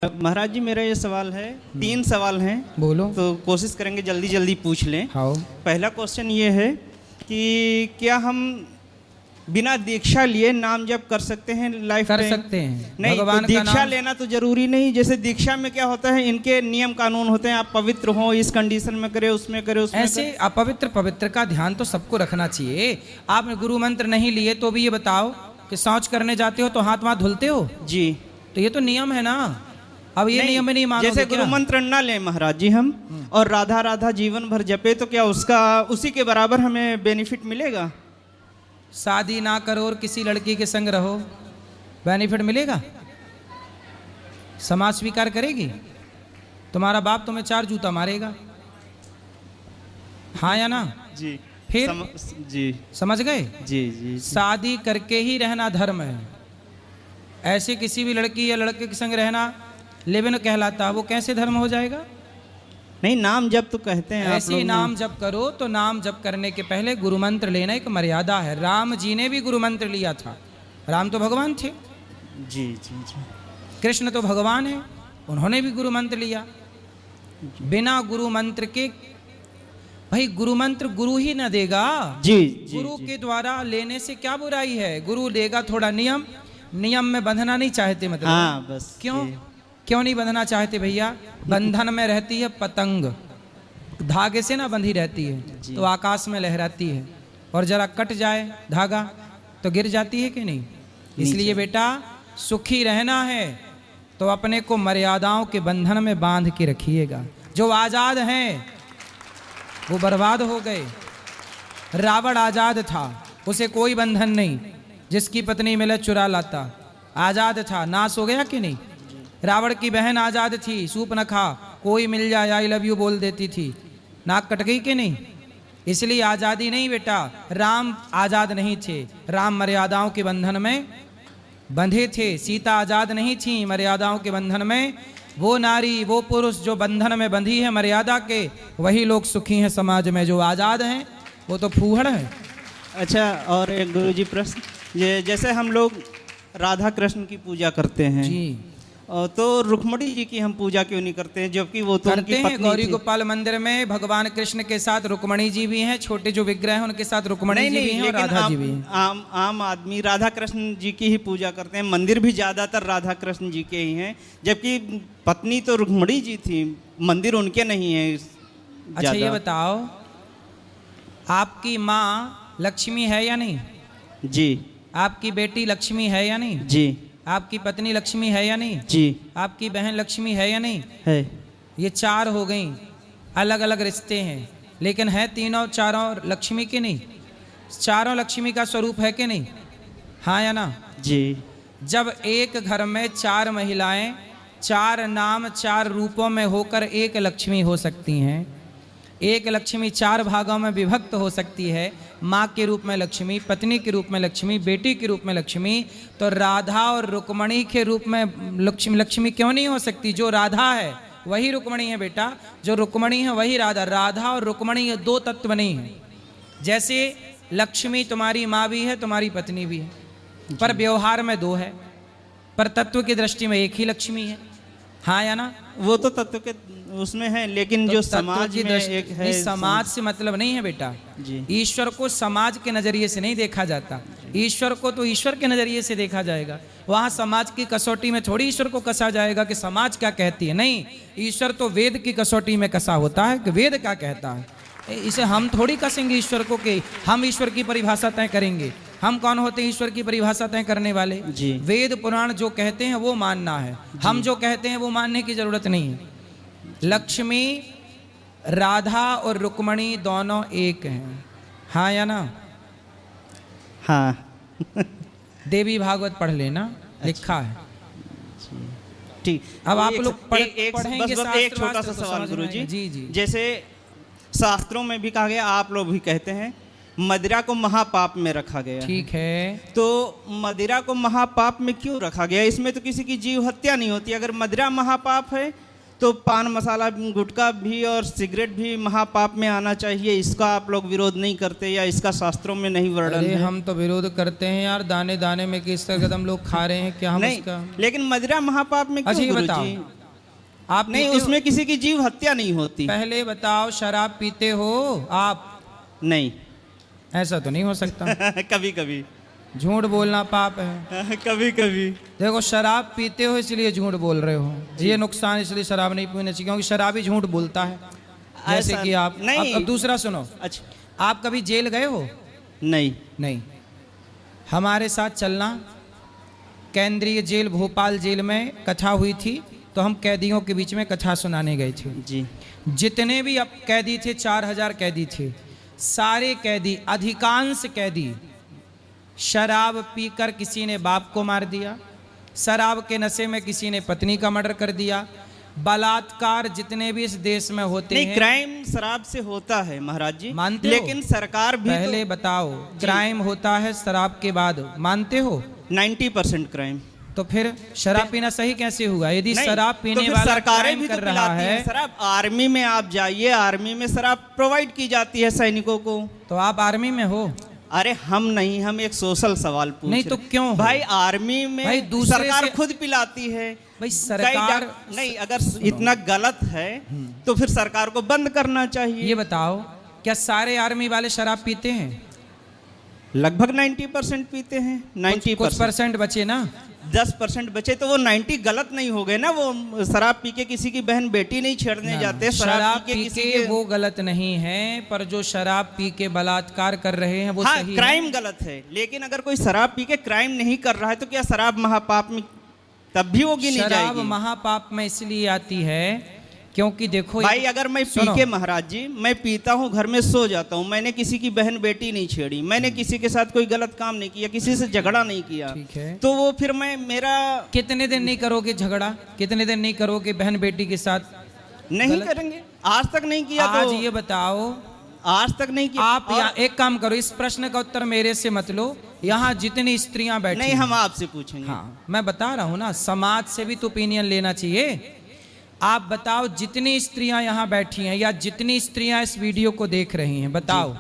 महाराज जी, मेरा ये सवाल है, 3 सवाल हैं। बोलो। तो कोशिश करेंगे जल्दी जल्दी पूछ लें। हाँ। पहला क्वेश्चन ये है कि क्या हम बिना दीक्षा लिए नाम जप कर सकते हैं लाइफ कर टाइम? सकते हैं। नहीं, भगवान तो का दीक्षा नाम लेना तो जरूरी नहीं। जैसे दीक्षा में क्या होता है, इनके नियम कानून होते हैं, आप पवित्र हो, इस कंडीशन में करे, उसमें करे, उसमें ऐसे करे। अपवित्र पवित्र का ध्यान तो सबको रखना चाहिए। आपने गुरु मंत्र नहीं लिए तो भी ये बताओ कि शौच करने जाते हो तो हाथ वहाथ धुलते हो? जी, तो ये तो नियम है ना। अब ये नियम में नहीं मानोगे जैसे क्या? गुरु मंत्र ना लें महाराज जी हम, और राधा राधा जीवन भर जपे, तो क्या उसका उसी के बराबर हमें बेनिफिट मिलेगा? शादी ना करो और किसी लड़की के संग रहो, बेनिफिट मिलेगा? समाज स्वीकार करेगी? तुम्हारा बाप तुम्हें 4 जूता मारेगा। हाँ या ना? जी। फिर जी समझ गए? जी जी। शादी करके ही रहना धर्म है। ऐसे किसी भी लड़की या लड़के के संग रहना लिव इन कहलाता, वो कैसे धर्म हो जाएगा? नहीं, नाम जप तो कहते हैं आप ऐसे लोग। नाम जप करो तो नाम जप करने के पहले गुरु मंत्र लेना एक मर्यादा है। राम जी ने भी गुरु मंत्र लिया था। राम तो भगवान थे, जी जी जी। कृष्ण तो भगवान है, उन्होंने भी गुरु मंत्र लिया। बिना गुरु मंत्र के, भाई गुरु मंत्र गुरु ही न देगा। जी गुरु के द्वारा लेने से क्या बुराई है? गुरु देगा थोड़ा नियम, नियम में बंधना नहीं चाहते मतलब। हाँ बस। क्यों क्यों नहीं बंधना चाहते भैया? बंधन में रहती है पतंग, धागे से ना बंधी रहती है तो आकाश में लहराती है, और जरा कट जाए धागा तो गिर जाती है कि नहीं? इसलिए बेटा सुखी रहना है तो अपने को मर्यादाओं के बंधन में बांध के रखिएगा। जो आजाद हैं वो बर्बाद हो गए। रावण आजाद था, उसे कोई बंधन नहीं, जिसकी पत्नी मिले चुरा लाता, आजाद था। नाश हो गया कि नहीं? रावण की बहन आजाद थी, सूपनखा, कोई मिल जाए आई लव यू बोल देती थी, नाक कट गई कि नहीं? इसलिए आजादी नहीं बेटा। राम आजाद नहीं थे, राम मर्यादाओं के बंधन में बंधे थे। सीता आजाद नहीं थी मर्यादाओं के बंधन में। वो नारी, वो पुरुष जो बंधन में बंधी है मर्यादा के, वही लोग सुखी हैं समाज में। जो आजाद हैं वो तो फूहड़ है। अच्छा, और एक गुरुजी प्रश्न, ये जैसे हम लोग राधा कृष्ण की पूजा करते हैं जी, तो रुक्मणी जी की हम पूजा क्यों नहीं करते हैं, जबकि वो तो करते उनकी हैं। पत्नी गौरी थी। गोपाल मंदिर में भगवान कृष्ण के साथ रुक्मणी जी भी हैं, छोटे जो विग्रह हैं उनके साथ रुक्मणी जी भी हैं और लेकिन राधा जी भी हैं। आम आदमी राधा कृष्ण जी की ही पूजा करते हैं। मंदिर भी ज्यादातर राधा कृष्ण जी के ही हैं, जबकि पत्नी तो रुक्मणी जी थी, मंदिर उनके नहीं है। अच्छा ये बताओ, आपकी माँ लक्ष्मी है या नहीं? जी। आपकी बेटी लक्ष्मी है या नहीं? जी आपकी पत्नी लक्ष्मी है या नहीं? जी। आपकी बहन लक्ष्मी है या नहीं? है। ये 4 हो गई, अलग अलग रिश्ते हैं, लेकिन है तीनों चारों लक्ष्मी के नहीं? चारों लक्ष्मी का स्वरूप है कि नहीं? हाँ या ना? जी। जब एक घर में 4 महिलाएं 4 नाम 4 रूपों में होकर एक लक्ष्मी हो सकती हैं, एक लक्ष्मी 4 भागों में विभक्त हो सकती है, माँ के रूप में लक्ष्मी, पत्नी के रूप में लक्ष्मी, बेटी के रूप में लक्ष्मी, तो राधा और रुक्मणी के रूप में लक्ष्मी क्यों नहीं हो सकती? जो राधा है वही रुक्मणी है बेटा, जो रुक्मणी है वही राधा। राधा और रुक्मणी ये 2 तत्व नहीं है। जैसे लक्ष्मी तुम्हारी माँ भी है, तुम्हारी पत्नी भी है, पर व्यवहार में 2 है, पर तत्व की दृष्टि में एक ही लक्ष्मी है। हाँ या ना? वो तो तत्व के उसमें है, लेकिन तो जो समाज की में एक है। समाज से मतलब नहीं है बेटा। जी। ईश्वर को समाज के नजरिए से नहीं देखा जाता, ईश्वर को तो ईश्वर के नजरिए से देखा जाएगा। वहाँ समाज की कसौटी में थोड़ी ईश्वर को कसा जाएगा कि समाज क्या कहती है। नहीं, ईश्वर तो वेद की कसौटी में कसा होता है कि वेद क्या कहता है। इसे हम थोड़ी कसेंगे ईश्वर को कि हम ईश्वर की परिभाषा तय करेंगे। हम कौन होते हैं ईश्वर की परिभाषा तय करने वाले? जी। वेद पुराण जो कहते हैं वो मानना है, हम जो कहते हैं वो मानने की जरूरत नहीं है। लक्ष्मी, राधा और रुक्मणी दोनों एक हैं। हाँ या ना? हाँ। देवी भागवत पढ़ लेना, लिखा है। ठीक। अब आप लोग एक पढ़ेंगे बस एक शास्त्र छोटा सा वास्त्र तो सवाल समझ में गुरुजी। आएगा। जी जी। जैसे शास्त्रों में भी कहा गया, आप लोग भी कहते हैं, मदिरा को महापाप में रखा गया। ठीक है, तो मदिरा को महापाप में क्यों रखा गया? इसमें तो किसी की जीव हत्या नहीं होती। अगर मदिरा महापाप है तो पान मसाला गुटखा भी और सिगरेट भी महापाप में आना चाहिए, इसका आप लोग विरोध नहीं करते या इसका शास्त्रों में नहीं वर्णन अरे है? हम तो विरोध करते हैं यार, दाने दाने में किस तरह हम लोग खा रहे हैं, क्या हम नहीं, उसका। लेकिन मदिरा महापाप में अच्छा क्यों ये गुरुजी? बताओ, आप नहीं, पीते हो? उसमें किसी की जीव हत्या नहीं होती। पहले बताओ, शराब पीते हो आप? नहीं। ऐसा तो नहीं हो सकता। कभी कभी झूठ बोलना पाप है। कभी कभी देखो, शराब पीते हो इसलिए झूठ बोल रहे हो, ये नुकसान, इसलिए शराब नहीं पीना चाहिए, क्योंकि शराबी झूठ बोलता है। जैसे ऐसा कि आप नहीं। अब दूसरा सुनो, अच्छा, आप कभी जेल गए हो? नहीं। नहीं। हमारे साथ चलना, केंद्रीय जेल भोपाल जेल में कथा हुई थी, तो हम कैदियों के बीच में कथा सुनाने गए थे। जी। जितने भी अब कैदी थे, 4000 कैदी थे, सारे कैदी, अधिकांश कैदी शराब पीकर किसी ने बाप को मार दिया, शराब के नशे में किसी ने पत्नी का मर्डर कर दिया। बलात्कार जितने भी इस देश में होते नहीं, हैं, क्राइम शराब से होता है महाराज जी, मानते हो? लेकिन सरकार भी पहले बताओ, क्राइम होता है शराब के बाद, मानते हो? 90% क्राइम। तो फिर शराब पीना सही कैसे हुआ? यदि नहीं, शराब तो पीने फिर वाला सरकारें क्राइम भी तो कर रहा पिलाती हैं है, शराब। आर्मी में आप जाइए, आर्मी में शराब प्रोवाइड की जाती है सैनिकों को। तो आप आर्मी में हो? अरे हम नहीं, हम एक सोशल सवाल पूछ नहीं रहे तो हैं। क्यों हो? भाई आर्मी में भाई दूसरे सरकार से- खुद पिलाती है। भाई सरकार नहीं, अगर इतना गलत है तो फिर सरकार को बंद करना चाहिए। ये बताओ, क्या सारे आर्मी वाले शराब पीते हैं? लगभग 90% पीते हैं। कुछ 90%। परसेंट बचे ना। 10% बचे, तो वो 90 गलत नहीं हो गए ना। वो शराब पी के किसी की बहन बेटी नहीं छेड़ने जाते, शराब पी किसी के वो गलत नहीं है, पर जो शराब पी के बलात्कार कर रहे हैं वो हाँ, सही क्राइम है। गलत है। लेकिन अगर कोई शराब पी के क्राइम नहीं कर रहा है तो क्या शराब महापाप में तब भी वो गिनी शराब जाएगी? महापाप में इसलिए आती है क्योंकि देखो भाई, अगर मैं पी सुनो। के महाराज जी, मैं पीता हूँ, घर में सो जाता हूँ, मैंने किसी की बहन बेटी नहीं छेड़ी, मैंने किसी के साथ कोई गलत काम नहीं किया, किसी से झगड़ा नहीं किया, ठीक है, तो वो फिर मेरा कितने दिन नहीं करोगे झगड़ा? कितने दिन नहीं करोगे बहन बेटी के साथ? नहीं करेंगे। आज तक नहीं किया। आज तो ये बताओ, आज तक नहीं किया। आप यहाँ एक काम करो, इस प्रश्न का उत्तर मेरे से मत लो, यहाँ जितनी स्त्रियां बैठी नहीं, हैं- हम आपसे पूछेंगे। हाँ, मैं बता रहा हूँ ना, समाज से भी तो ओपिनियन लेना चाहिए। आप बताओ, जितनी स्त्रियां यहाँ बैठी हैं या जितनी स्त्रियां इस वीडियो को देख रही हैं, बताओ,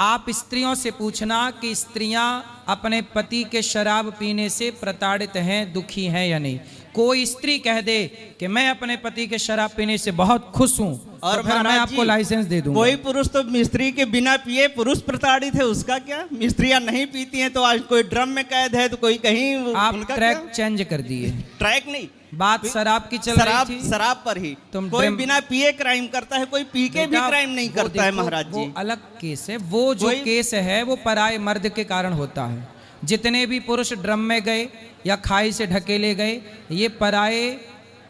आप स्त्रियों से पूछना कि स्त्रियां अपने पति के शराब पीने से प्रताड़ित हैं, दुखी हैं या नहीं। कोई स्त्री कह दे कि मैं अपने पति के शराब पीने से बहुत खुश हूं, और तो फिर मैं महाराज आपको जी, लाइसेंस दे दूंगा। कोई पुरुष तो मिस्त्री के बिना पिए पुरुष प्रताड़ित है, उसका क्या? मिस्त्रियां नहीं पीती हैं तो आज कोई ड्रम में कैद है, तो कोई कहीं, आप उनका ट्रैक क्या? चेंज कर दिए, ट्रैक नहीं, बात शराब की चल रही थी। शराब पर ही। तुम कोई ड्रम- बिना पिए क्राइम करता है, कोई पी के भी बेटा, क्राइम नहीं वो करता है देखो, महाराज जी। वो अलग केस है। वो जो कोई- केस है वो पराये मर्द के कारण होता है। जितने भी पुरुष ड्रम में गए या खाई से ढकेले गए, ये पराये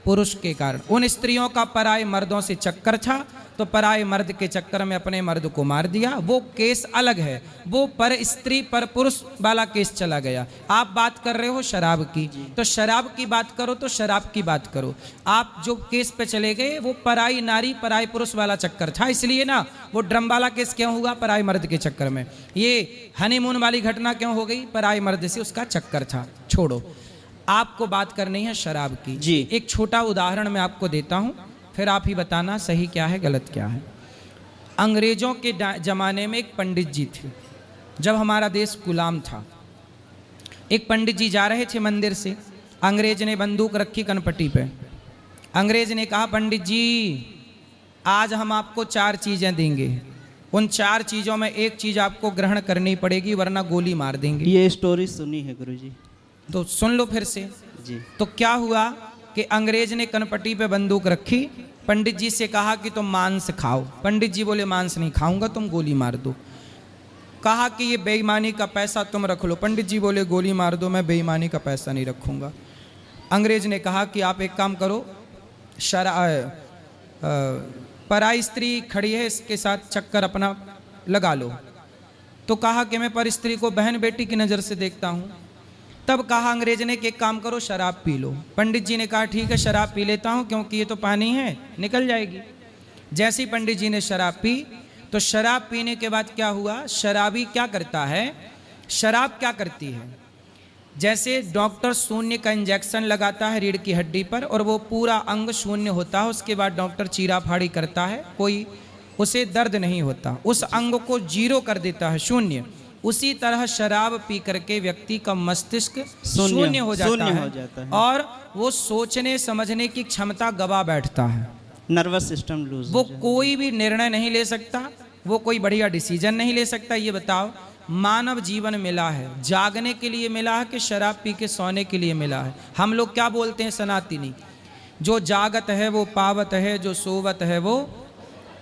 पुरुष के कारण। उन स्त्रियों का पराये मर्दों से चक्कर था, तो पराये मर्द के चक्कर में अपने मर्द को मार दिया, वो केस अलग है। वो पर स्त्री पर पुरुष वाला केस चला गया। आप बात कर रहे हो शराब की, तो शराब की बात करो तो शराब की बात करो। आप जो केस पे चले गए वो पराई नारी पराई पुरुष वाला चक्कर था, इसलिए ना वो ड्रम वाला केस क्यों हुआ? पराई मर्द के चक्कर में। ये हनीमून वाली घटना क्यों हो गई? पराई मर्द से उसका चक्कर था। छोड़ो, आपको बात करनी है शराब की जी। एक छोटा उदाहरण मैं आपको देता हूं, फिर आप ही बताना सही क्या है गलत क्या है। अंग्रेजों के जमाने में एक पंडित जी थे, जब हमारा देश गुलाम था। एक पंडित जी जा रहे थे मंदिर से, अंग्रेज ने बंदूक रखी कनपट्टी पे। अंग्रेज ने कहा, पंडित जी आज हम आपको 4 चीजें देंगे, उन 4 चीजों में एक चीज आपको ग्रहण करनी पड़ेगी वरना गोली मार देंगे। ये स्टोरी सुनी है गुरुजी। तो सुन लो फिर से। जी। तो क्या हुआ कि अंग्रेज ने कनपट्टी पे बंदूक रखी, पंडित जी से कहा कि तुम मांस खाओ। पंडित जी बोले मांस नहीं खाऊंगा, तुम गोली मार दो। कहा कि ये बेईमानी का पैसा तुम रख लो। पंडित जी बोले गोली मार दो, मैं बेईमानी का पैसा नहीं रखूंगा। अंग्रेज ने कहा कि आप एक काम करो, पराई स्त्री खड़ी है, इसके साथ चक्कर अपना लगा लो। तो कहा कि मैं पर स्त्री को बहन बेटी की नज़र से देखता हूँ। तब कहा अंग्रेज ने कि एक काम करो, शराब पी लो। पंडित जी ने कहा ठीक है, शराब पी लेता हूँ, क्योंकि ये तो पानी है, निकल जाएगी। जैसे ही पंडित जी ने शराब पी, तो शराब पीने के बाद क्या हुआ? शराबी क्या करता है, शराब क्या करती है? जैसे डॉक्टर शून्य का इंजेक्शन लगाता है रीढ़ की हड्डी पर और वो पूरा अंग शून्य होता है, उसके बाद डॉक्टर चीरा फाड़ी करता है, कोई उसे दर्द नहीं होता, उस अंग को जीरो कर देता है, शून्य। उसी तरह शराब पी करके व्यक्ति का मस्तिष्क शून्य हो जाता है और वो सोचने समझने की क्षमता गवा बैठता है, नर्वस सिस्टम लूज, वो कोई भी निर्णय नहीं ले सकता, वो कोई बढ़िया डिसीजन नहीं ले सकता। ये बताओ, मानव जीवन मिला है जागने के लिए मिला है कि शराब पी के सोने के लिए मिला है? हम लोग क्या बोलते हैं सनातनी, जो जागत है वो पावत है, जो सोवत है वो।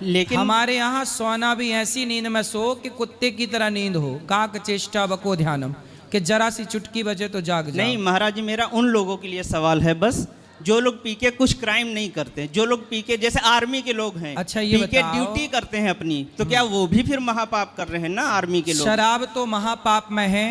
लेकिन हमारे यहाँ सोना भी ऐसी नींद में सो कि कुत्ते की तरह नींद हो, काक चेष्टा बको ध्यानम, कि जरा सी चुटकी बजे तो जाग जाओ। नहीं महाराज जी, मेरा उन लोगों के लिए सवाल है बस जो लोग पी के कुछ क्राइम नहीं करते, जो लोग पी के, जैसे आर्मी के लोग हैं, अच्छा ये पी के बताओ, ड्यूटी करते हैं अपनी, तो क्या वो भी फिर महापाप कर रहे हैं ना आर्मी के लोग? शराब तो महापाप में है,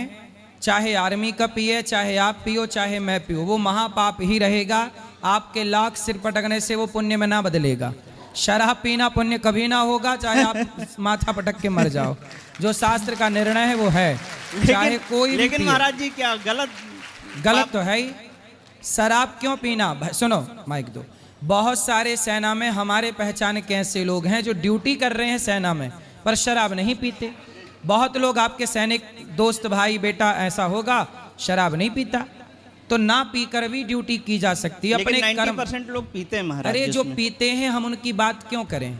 चाहे आर्मी का पिए, चाहे आप पियो, चाहे मैं पियो, वो महापाप ही रहेगा। आपके लाख सिर पटकने से वो पुण्य में ना बदलेगा। शराब पीना पुण्य कभी ना होगा, चाहे आप माथा पटक के मर जाओ। जो शास्त्र का निर्णय है वो है, चाहे कोई भी लेकिन पिए। महाराज जी क्या गलत तो है ही। शराब क्यों पीना? सुनो, माइक दो। बहुत सारे सेना में हमारे पहचान के ऐसे लोग हैं जो ड्यूटी कर रहे हैं सेना में, पर शराब नहीं पीते। बहुत लोग आपके सैनिक दोस्त भाई बेटा ऐसा होगा, शराब नहीं पीता, तो ना पीकर भी ड्यूटी की जा सकती है अपने कर्म। 90% लोग पीते हैं महाराज। अरे जो पीते हैं हम उनकी बात क्यों करें?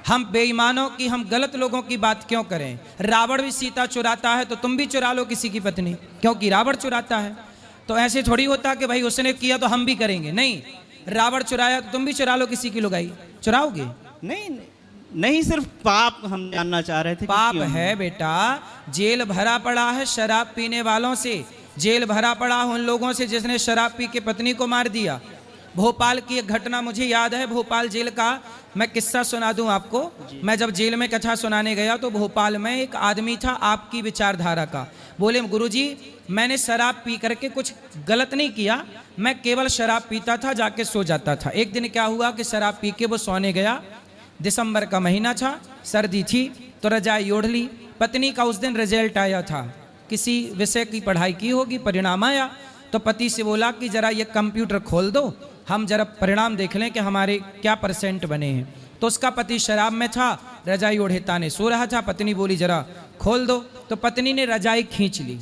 हम बेईमानों की, हम गलत लोगों की बात क्यों करें? रावण भी सीता चुराता है तो तुम भी चुरा लो किसी की पत्नी, क्योंकि रावण चुराता है। तो ऐसे थोड़ी होता कि भाई उसने किया तो हम भी करेंगे, नहीं। रावण चुराया तो तुम भी चुरा लो किसी की लुगाई, चुराओगे? नहीं, सिर्फ पाप हम जानना चाह रहे थे। पाप है बेटा, जेल भरा पड़ा है शराब पीने वालों से, जेल भरा पड़ा उन लोगों से जिसने शराब पी के पत्नी को मार दिया। भोपाल की एक घटना मुझे याद है, भोपाल जेल का मैं किस्सा सुना दूं आपको। मैं जब जेल में कथा सुनाने गया तो भोपाल में एक आदमी था आपकी विचारधारा का। बोले गुरुजी मैंने शराब पी करके कुछ गलत नहीं किया, मैं केवल शराब पीता था, जाके सो जाता था। एक दिन क्या हुआ कि शराब पी के वो सोने गया, दिसंबर का महीना था, सर्दी थी, तो रजाई ओढ़ ली। पत्नी का उस दिन रिजल्ट आया था, किसी विषय की पढ़ाई की होगी, परिणाम आया, तो पति से बोला कि जरा ये कंप्यूटर खोल दो, हम जरा परिणाम देख लें कि हमारे क्या % बने हैं। तो उसका पति शराब में था, रजाई ओढ़े ताने सो रहा था। पत्नी बोली जरा खोल दो, तो पत्नी ने रजाई खींच ली।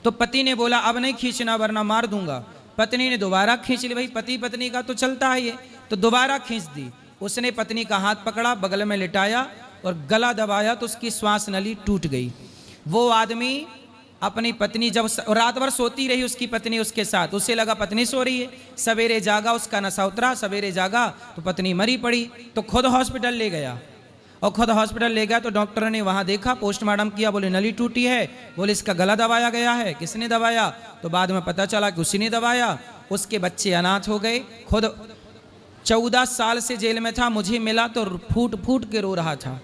तो पति ने बोला अब नहीं खींचना वरना मार दूंगा। पत्नी ने दोबारा खींच ली, भाई पति पत्नी का तो चलता है ये, तो दोबारा खींच दी। उसने पत्नी का हाथ पकड़ा, बगल में लिटाया और गला दबाया तो उसकी श्वास नली टूट गई। वो आदमी अपनी पत्नी जब रात भर सोती रही उसकी पत्नी उसके साथ, उसे लगा पत्नी सो रही है, सवेरे जागा उसका नशा उतरा, सवेरे जागा तो पत्नी मरी पड़ी। तो खुद हॉस्पिटल ले गया, और खुद हॉस्पिटल ले गया तो डॉक्टर ने वहाँ देखा, पोस्टमार्टम किया, बोले नली टूटी है, बोले इसका गला दबाया गया है। किसने दबाया? तो बाद में पता चला कि उसी ने दबाया। उसके बच्चे अनाथ हो गए। खुद 14 साल से जेल में था, मुझे मिला तो फूट फूट के रो रहा था।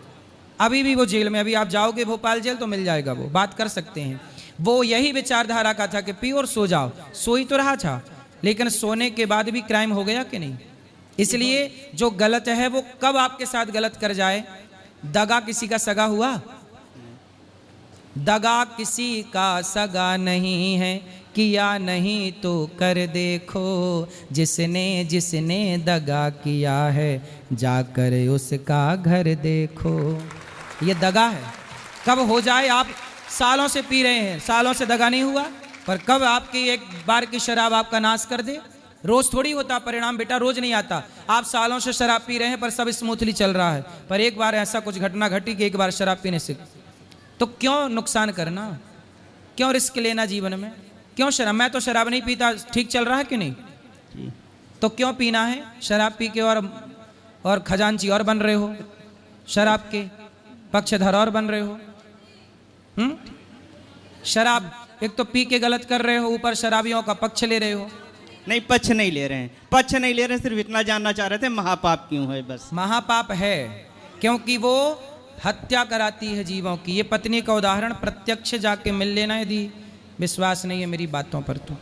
अभी भी वो जेल में, अभी आप जाओगे भोपाल जेल तो मिल जाएगा, वो बात कर सकते हैं। वो यही विचारधारा का था कि पी और सो जाओ। सो ही तो रहा था, लेकिन सोने के बाद भी क्राइम हो गया कि नहीं? इसलिए जो गलत है वो कब आपके साथ गलत कर जाए? दगा किसी का सगा हुआ? दगा किसी का सगा नहीं है, किया नहीं तो कर देखो, जिसने जिसने दगा किया है जाकर उसका घर देखो। ये दगा है। कब हो जाए? आप सालों से पी रहे हैं, सालों से दगा नहीं हुआ, पर कब आपकी एक बार की शराब आपका नाश कर दे? रोज थोड़ी होता परिणाम बेटा, रोज नहीं आता। आप सालों से शराब पी रहे हैं पर सब स्मूथली चल रहा है, पर एक बार ऐसा कुछ घटना घटी कि एक बार शराब पीने से, तो क्यों नुकसान करना, क्यों रिस्क लेना जीवन में? क्यों शराब? मैं तो शराब नहीं पीता, ठीक चल रहा है कि नहीं? तो क्यों पीना है? शराब पी के और खजांची और बन रहे हो, शराब के पक्षधर और बन रहे हो। शराब एक तो पी के गलत कर रहे हो, ऊपर शराबियों का पक्ष ले रहे हो। नहीं, पक्ष नहीं ले रहे हैं, पक्ष नहीं ले रहे हैं, सिर्फ इतना जानना चाह रहे थे महापाप क्यों है बस। महापाप है क्योंकि वो हत्या कराती है जीवों की। ये पत्नी का उदाहरण प्रत्यक्ष जाके मिल लेना, यदि विश्वास नहीं है मेरी बातों पर तो।